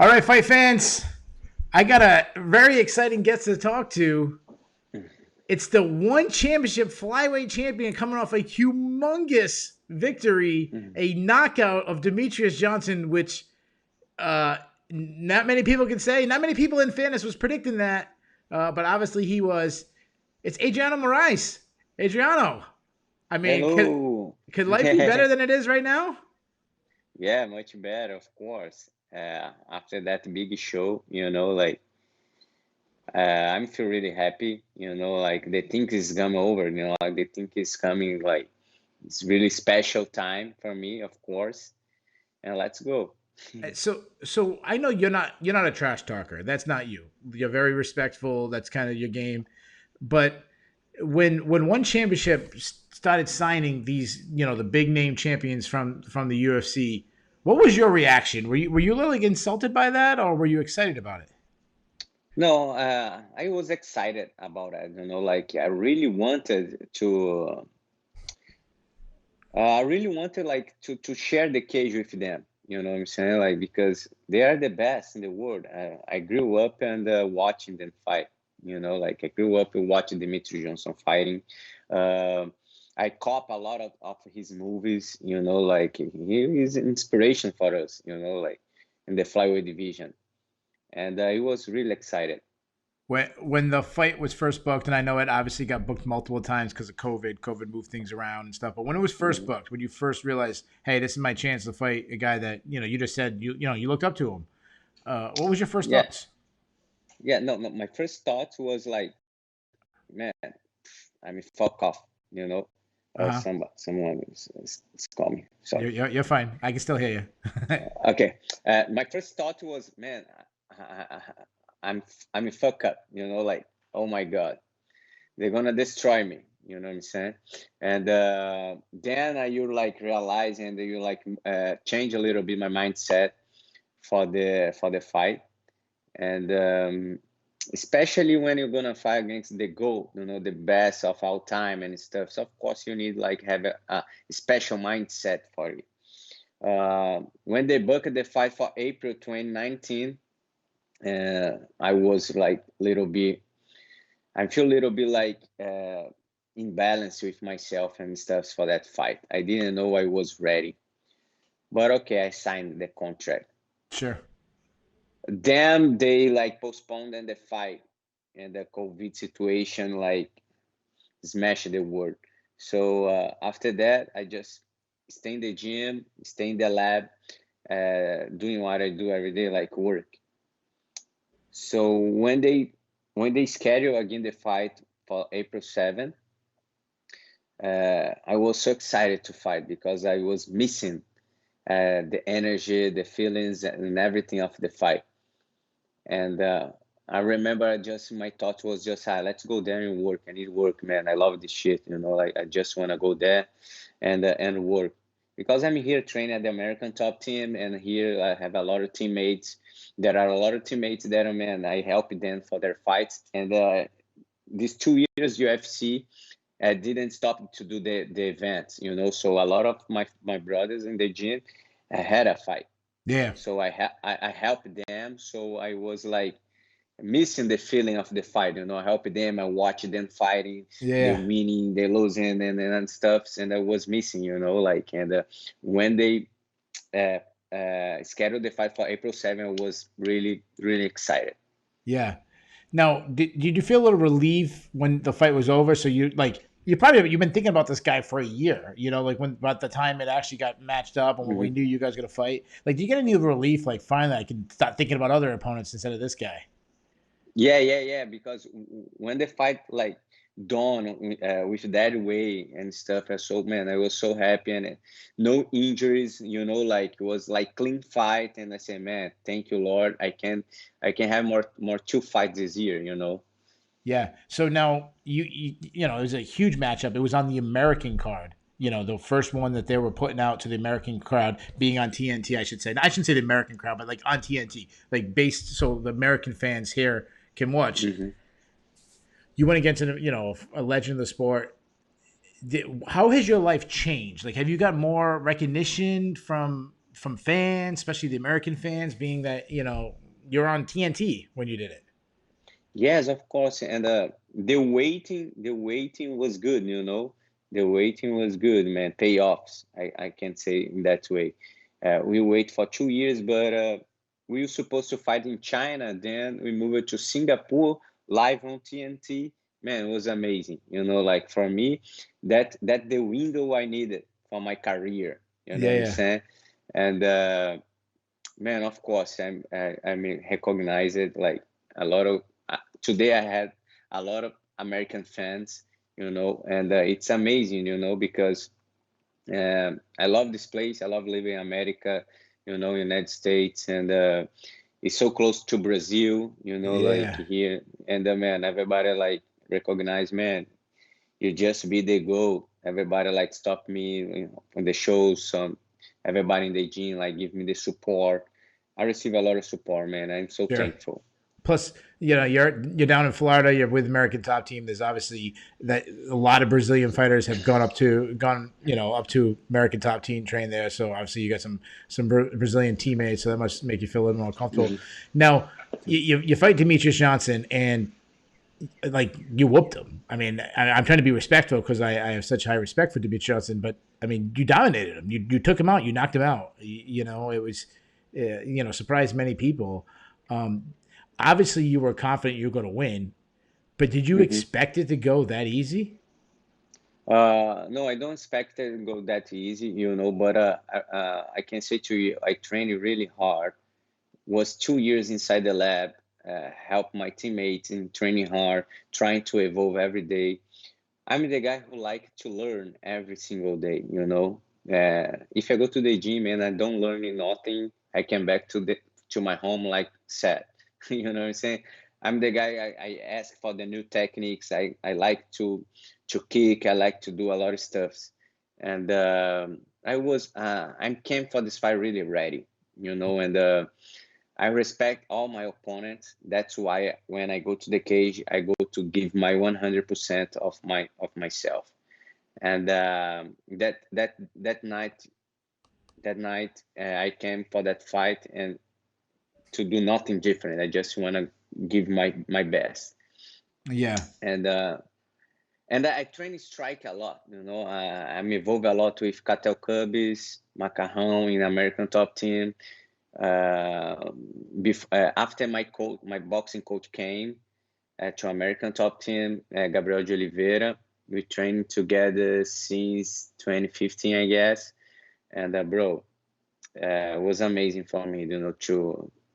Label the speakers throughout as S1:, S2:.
S1: All right, fight fans. I got a very exciting guest to talk to. It's the ONE Championship flyweight champion coming off a humongous victory, a knockout of Demetrious Johnson, which not many people can say. Not many people in fairness was predicting that, but obviously he was. It's Adriano Moraes. Adriano, I mean,
S2: Hello.
S1: could life be better than it is right now?
S2: Yeah, much better, of course. After that big show, I'm feel really happy. Like they think it's gone over. Like they think it's coming. Like it's really special time for me, of course. And let's go.
S1: So I know you're not a trash talker. That's not you. You're very respectful. That's kind of your game. But when ONE Championship started signing these, the big name champions from the UFC, what was your reaction? Were you literally insulted by that, or were you excited about it?
S2: No, I was excited about it. Like I really wanted to. I really wanted like to share the cage with them. You know what I'm saying? Like because they are the best in the world. I grew up and watching them fight. Like I grew up watching Demetrious Johnson fighting. Uh, I cop a lot of his movies. Like he is an inspiration for us. Like in the flyweight division, and I was really excited.
S1: When the fight was first booked, and I know it obviously got booked multiple times because of COVID moved things around and stuff. But when it was first
S2: Mhm.
S1: booked, when you first realized, hey, this is my chance to fight a guy that you just said you looked up to him. What was your first
S2: Yeah,
S1: thoughts?
S2: yeah. No, no. My first thought was like, man, I mean, fuck off.
S1: Uh huh.
S2: Someone is calling me. Sorry.
S1: You're fine. I can still hear you.
S2: Okay. My first thought was, man, I, I'm I'm a fuck up. Like, oh my god, they're gonna destroy me. You know what I'm saying? And then you like realize and you like change a little bit my mindset for the fight. And especially when you're gonna fight against the GOAT, the best of all time and stuff. So of course you need like have a special mindset for it. When they booked the fight for April 2019, I was like little bit. I feel a little bit like imbalance with myself and stuff for that fight. I didn't know I was ready, but okay, I signed the contract.
S1: Sure.
S2: Then they like postponed the fight, and the COVID situation like smashed the world. So after that, I just stay in the gym, stay in the lab, doing what I do every day, like work. So when they schedule again the fight for April 7th, I was so excited to fight because I was missing the energy, the feelings, and everything of the fight. And I remember just my thought was just, let's go there and work. I need work, man. I love this shit. Like I just want to go there and work because I'm here training at the American top team, and here I have a lot of teammates. There are a lot of teammates there, man. I help them for their fights, and these 2 years UFC didn't stop to do the events. So a lot of my brothers in the gym had a fight,
S1: Yeah.
S2: so I helped them. So I was like missing the feeling of the fight. I helped them. I watched them fighting, they
S1: Yeah.
S2: winning, they losing, and stuff. And I was missing, like. And when they uh, scheduled the fight for April 7th, I was really really excited.
S1: Yeah. Now, did you feel a little relief when the fight was over? So you've been thinking about this guy for a year, like when about the time it actually got matched up and when we
S2: Mhm.
S1: knew you guys were gonna fight. Like, do you get any relief? Like, finally, I can start thinking about other opponents instead of this guy.
S2: Yeah, yeah, yeah. Because when the fight like dawn with that way and stuff, so man, I was so happy, and no injuries. Like it was like clean fight, and I said, man, thank you, Lord. I can have more two fights this year.
S1: Yeah. So now it was a huge matchup. It was on the American card. The first one that they were putting out to the American crowd, being on TNT, I should say. I shouldn't say the American crowd, but like on TNT, like based so the American fans here can watch.
S2: Hmm.
S1: You went against a legend of the sport. How has your life changed? Like, have you got more recognition from from fans, especially the American fans, being that you're on TNT when you did it?
S2: Yes, of course. And the waiting was good, The waiting was good, man. Payoffs, I can say in that way. We wait for 2 years, but we were supposed to fight in China. Then we moved to Singapore, live on TNT. Man, it was amazing. Like for me, that the window I needed for my career. You know
S1: Yeah,
S2: what I'm
S1: yeah,
S2: saying? And man, of course, I mean, recognize it. Like a lot of today, I had a lot of American fans, and it's amazing, because I love this place. I love living in America, United States, and it's so close to Brazil, like
S1: yeah.
S2: here. And man, everybody like recognize, man, you just be the go. Everybody like stop me on the shows. Everybody in the gym like give me the support. I receive a lot of support, man. I'm so
S1: Sure.
S2: thankful.
S1: Plus, you're down in Florida. You're with American Top Team. There's obviously that a lot of Brazilian fighters have gone up to American Top Team, trained there. So obviously you got some Brazilian teammates. So that must make you feel a little more comfortable.
S2: Hmm.
S1: Now you fight Demetrious Johnson, and like you whooped him. I mean, I'm trying to be respectful because I have such high respect for Demetrious Johnson. But I mean, you dominated him. You took him out. You knocked him out. It was surprised many people. Um, Obviously, you were confident you were going to win, but did you
S2: Hmm.
S1: expect it to go that easy?
S2: No, I don't expect it to go that easy, but I can say to you, I trained really hard. Was 2 years inside the lab, help my teammates in training hard, trying to evolve every day. I'm the guy who like to learn every single day, If I go to the gym and I don't learn nothing, I come back to my home like sad. You know what I'm saying? I'm the guy I ask for the new techniques. I like to kick. I like to do a lot of stuffs. And I came for this fight really ready, and I respect all my opponents. That's why when I go to the cage, I go to give my 100% of myself. And that night, I came for that fight and to do nothing different. I just want to give my best.
S1: Yeah,
S2: And I train strike a lot. I'm involved a lot with Cartel Cubbies, Macarrão in American Top Team. After my boxing coach came to American Top Team, Gabriel de Oliveira. We trained together since 2015, I guess. And bro, it was amazing for me,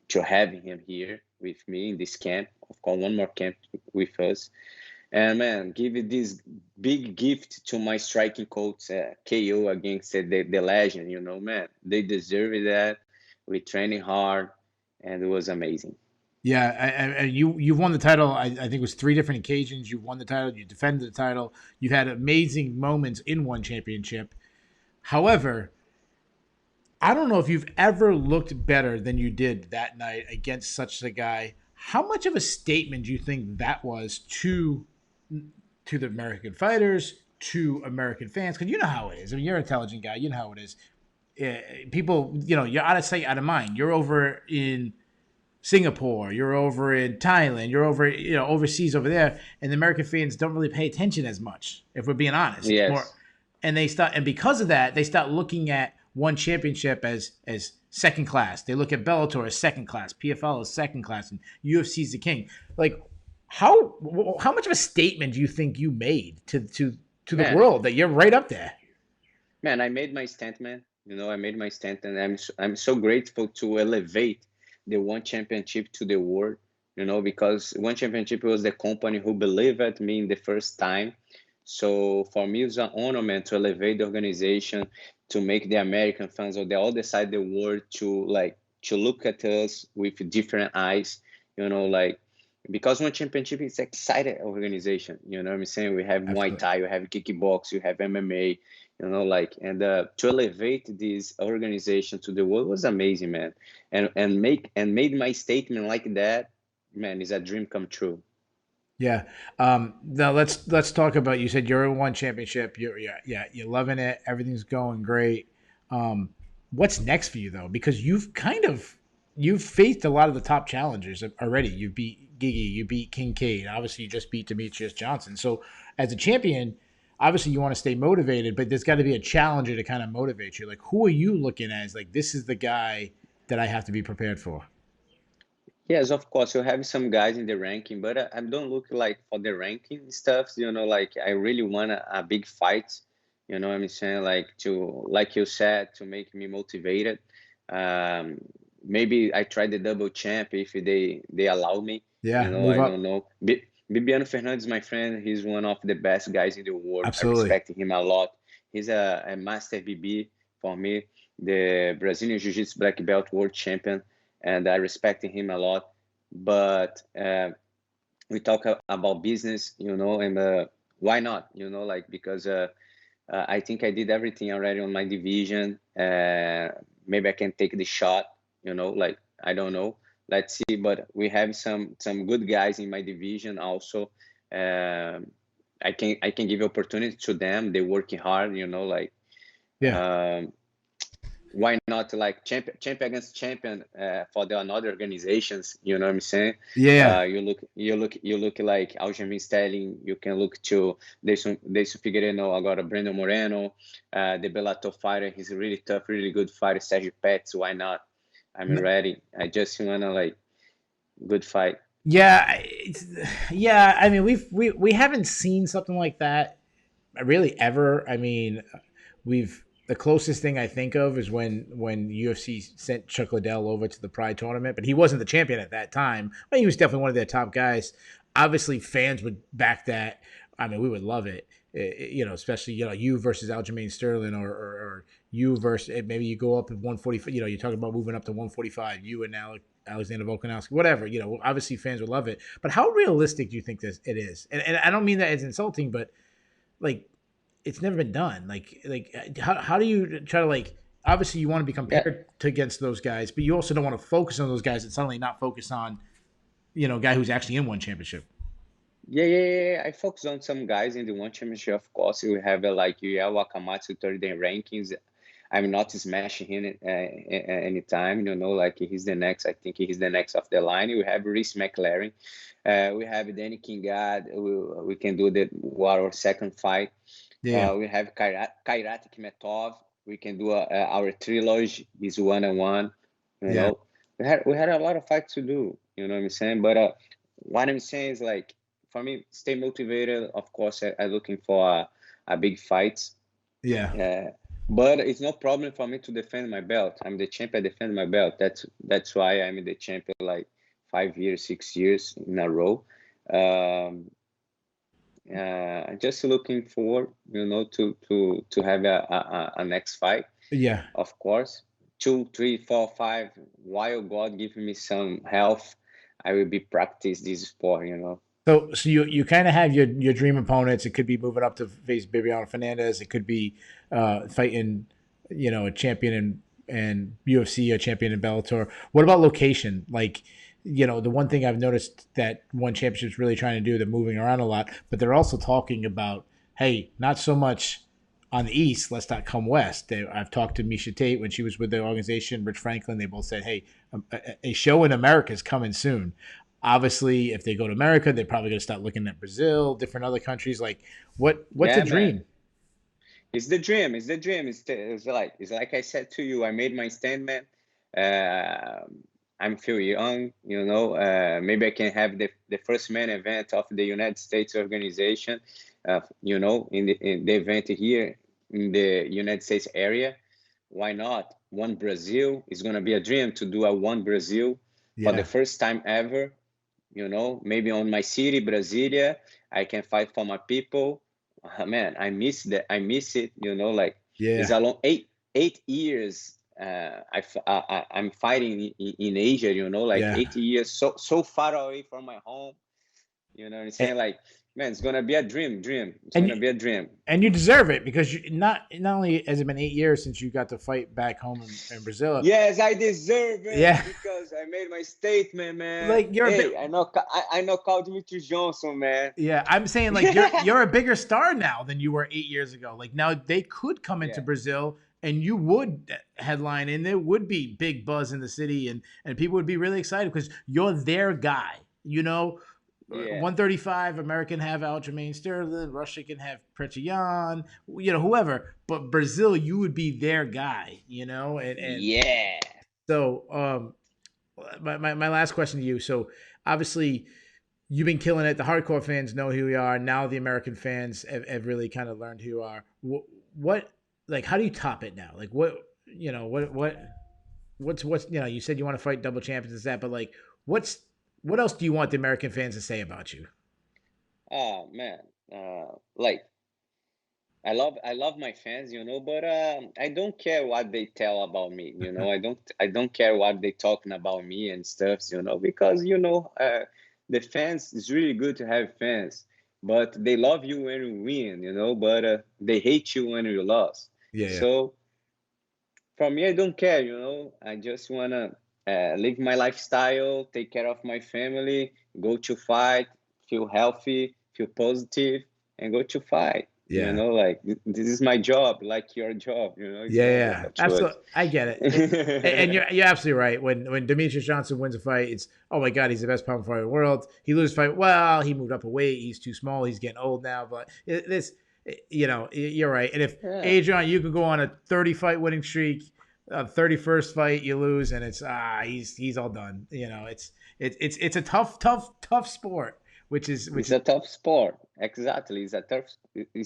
S2: to have him here with me in this camp. Of course, one more camp with us. And man, give it this big gift to my striking coach, KO against the legend. Man, they deserve that. We training hard, and it was amazing.
S1: yeah. You've won the title. I think it was 3 different occasions. You've won the title. You defended the title. You've had amazing moments in one championship. However, I don't know if you've ever looked better than you did that night against such a guy. How much of a statement do you think that was to the American fighters, to American fans? Because you know how it is. I mean, you're an intelligent guy. You know how it is. People, you're out of sight, out of mind. You're over in Singapore, you're over in Thailand, you're over, overseas over there, and the American fans don't really pay attention as much, if we're being honest. More,
S2: Yes,
S1: and because of that, they start looking at one championship as second class. They look at Bellator as second class, PFL as second class, and UFC's the king. Like, how much of a statement do you think you made to the
S2: man.
S1: world that you're right up there?
S2: Man, I made my stand, man. I made my stand, and I'm so grateful to elevate the One Championship to the world. Because One Championship was the company who believed at me in the first time. So for me, it's an honor, man, to elevate the organization, to make the American fans or the other side of the world to look at us with different eyes. Like because One Championship is excited organization. You know what I'm saying? We have Muay
S1: Absolutely.
S2: Thai, we have kickbox, we have MMA. And to elevate this organization to the world was amazing, man. And made my statement like that, man, is a dream come true.
S1: Yeah. Now let's talk about. You said you're in one championship. You're, yeah, you're loving it. Everything's going great. what's next for you though? Because you've faced a lot of the top challengers already. You beat Gigi, you beat Kincaid, obviously you just beat Demetrious Johnson. So as a champion, obviously you want to stay motivated, but there's got to be a challenger to kind of motivate you. Like, who are you looking at as like, this is the guy that I have to be prepared for?
S2: Yes, of course, you have some guys in the ranking, but I don't look like for the ranking stuff. Like I really want a big fight. You know what I'm saying? Like like you said, to make me motivated. Um, Maybe I try the double champ if they allow me.
S1: Yeah, move
S2: I
S1: up.
S2: don't know. Bibiano Fernandes, my friend, he's one of the best guys in the world. I
S1: Absolutely.
S2: respect him a lot. He's a master BB for me, the Brazilian Jiu-Jitsu black belt world champion, and I respect him a lot. But we talk about business, and why not? Like because I think I did everything already on my division. Maybe I can take the shot. Like I don't know. Let's see. But we have some good guys in my division also. I can give opportunity to them. They're working hard. Like.
S1: Yeah.
S2: Why not like champion against champion for the another organizations? You know what I'm saying?
S1: Yeah.
S2: You look like Aljamain Sterling. You can look to Deison Figueiredo, agora Brandon Moreno, the Bellator fighter. He's a really tough, really good fighter. Sergio Pettis. Why not? I'm ready. I just wanna like good fight.
S1: Yeah, yeah. I mean, we haven't seen something like that really ever. I mean, the closest thing I think of is when UFC sent Chuck Liddell over to the Pride tournament, but he wasn't the champion at that time. But he was definitely one of their top guys. Obviously, fans would back that. I mean, we would love it. Especially you versus Aljamain Sterling, or you versus maybe you go up at 145. You're talking about moving up to 145. You and Alexander Volkanovski, whatever. Obviously fans would love it. But how realistic do you think it is? And I don't mean that as insulting, but like, it's never been done. Like how do you try to, like, obviously you want to be compared to against those guys, but you also don't want to focus on those guys and suddenly not focus on, a guy who's actually in one championship.
S2: Yeah. I focus on some guys in the one championship. Of course, we have like Yuya Wakamatsu, 30-day rankings. I'm not smashing him anytime. Like he's the next. I think he's the next of the line. We have Reese McLaren. We have Danny Kingad. We can do our second fight.
S1: Yeah.
S2: We have Kairat Kmetov. We can do our trilogy. Is 1-on-1. You know, we had a lot of fights to do. You know what I'm saying? But what I'm saying is, like, for me, stay motivated. Of course, I'm looking for a big fight.
S1: Yeah.
S2: But it's no problem for me to defend my belt. I'm the champion. I defend my belt. That's why I'm the champion like 5 years, 6 years in a row. Just looking forward, to have a next fight.
S1: Yeah.
S2: Of course, 2, 3, 4, 5. While God give me some health, I will be practice this sport.
S1: So you kind of have your dream opponents. It could be moving up to face Bibiano Fernandes. It could be fighting, a champion in UFC, a champion in Bellator. What about location? Like, the one thing I've noticed that ONE Championship's really trying to do, they're moving around a lot, but they're also talking about, hey, not so much on the East, let's not come West. I've talked to Misha Tate when she was with the organization, Rich Franklin. They both said, hey, a show in America is coming soon. Obviously, if they go to America, they're probably going to start looking at Brazil, different other countries. Like, what's the dream?
S2: Man. It's the dream. It's like I said to you. I made my stand, man. I'm feel young, maybe I can have the first main event of the United States organization, in the event here in the United States area. Why not? ONE Brazil is going to be a dream to do a ONE Brazil for the first time ever. Maybe on my city, Brasilia, I can fight for my people. Man, I miss that. I miss it. It's a long 8 years. I'm fighting in Asia, 8 years, so far away from my home. You know what I'm saying? Like, man, it's gonna be a dream. It's gonna be a dream.
S1: And you deserve it, because not only has it been 8 years since you got to fight back home in Brazil.
S2: Yes, I deserve it. Yeah, because I made my statement, man.
S1: Like,
S2: I know Carl Demetrious Johnson, man.
S1: Yeah, I'm saying, like, you're a bigger star now than you were 8 years ago. Like, now they could come into Brazil and you would headline, and there would be big buzz in the city, and people would be really excited because you're their guy. You know,
S2: Yeah.
S1: 135 American have Aljamain Sterling, Russia can have Pretchian, you know, whoever, but Brazil, you would be their guy, you know, and
S2: Yeah.
S1: so my last question to you. So obviously you've been killing it. The hardcore fans know who you are. Now the American fans have really kind of learned who you are. What like how do you top it now? Like what you know what's you know, you said you want to fight double champions and that, but like what else do you want the American fans to say about you?
S2: Oh man. Like I love my fans, you know, but I don't care what they tell about me, you know. I don't care what they talking about me and stuff, you know, because you know, the fans, it's really good to have fans, but they love you when you win, you know, but they hate you when you lost.
S1: Yeah.
S2: So for me, I don't care, you know. I just wanna live my lifestyle, take care of my family, go to fight, feel healthy, feel positive, and go to fight. You
S1: Yeah.
S2: know, like this is my job, like your job. You know, it's not
S1: Yeah,
S2: a choice.
S1: absolutely. I get it. And you're absolutely right. When Demetrious Johnson wins a fight, it's oh my god, he's the best pound fighter in the world. He loses fight. Well, he moved up a weight. He's too small. He's getting old now. But this, you know, you're right. And if
S2: Yeah,
S1: Adrian, you could go on a 30 fight winning streak, 31st fight you lose, and it's he's all done. You know, it's a tough sport, which
S2: it's
S1: is
S2: a tough sport. Exactly, it's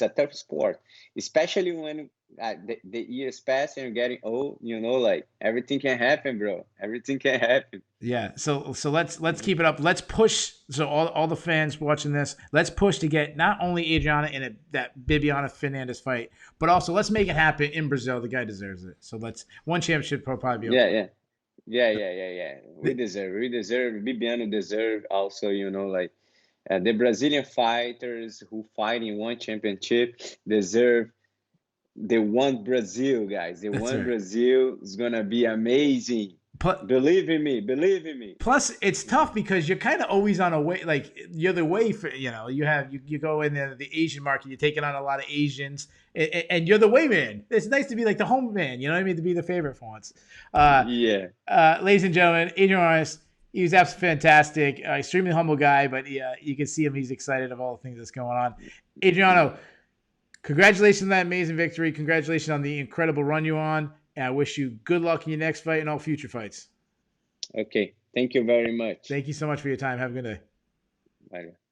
S2: a tough sport, especially when the years pass and you're getting old. You know, like everything can happen, bro. Everything can happen.
S1: yeah. So let's keep it up. Let's push. So all the fans watching this, let's push to get not only Adriana in that Bibiana Fernandez fight, but also let's make it happen in Brazil. The guy deserves it. So let's one championship will probably be
S2: Yeah,
S1: okay.
S2: yeah. Yeah. We deserve. Bibiano deserve also. You know, like the Brazilian fighters who fight in one championship deserve. They want Brazil, guys. They
S1: That's
S2: want
S1: right.
S2: Brazil. It's gonna be amazing.
S1: Plus,
S2: Believe in me. Believe in me.
S1: plus it's tough because you're kind of always on a way. Like you're the way for you go in the Asian market. You're taking on a lot of Asians, and you're the way man. It's nice to be like the home man. You know what I mean? To be the favorite for once. Uh,
S2: Yeah.
S1: ladies and gentlemen, Adrian Moraes, he was absolutely fantastic. Extremely humble guy, but you can see him. He's excited of all the things that's going on. Adriano, congratulations on that amazing victory. Congratulations on the incredible run you on. And I wish you good luck in your next fight and all future fights.
S2: Okay. Thank you very much.
S1: Thank you so much for your time. Have a good day.
S2: Bye.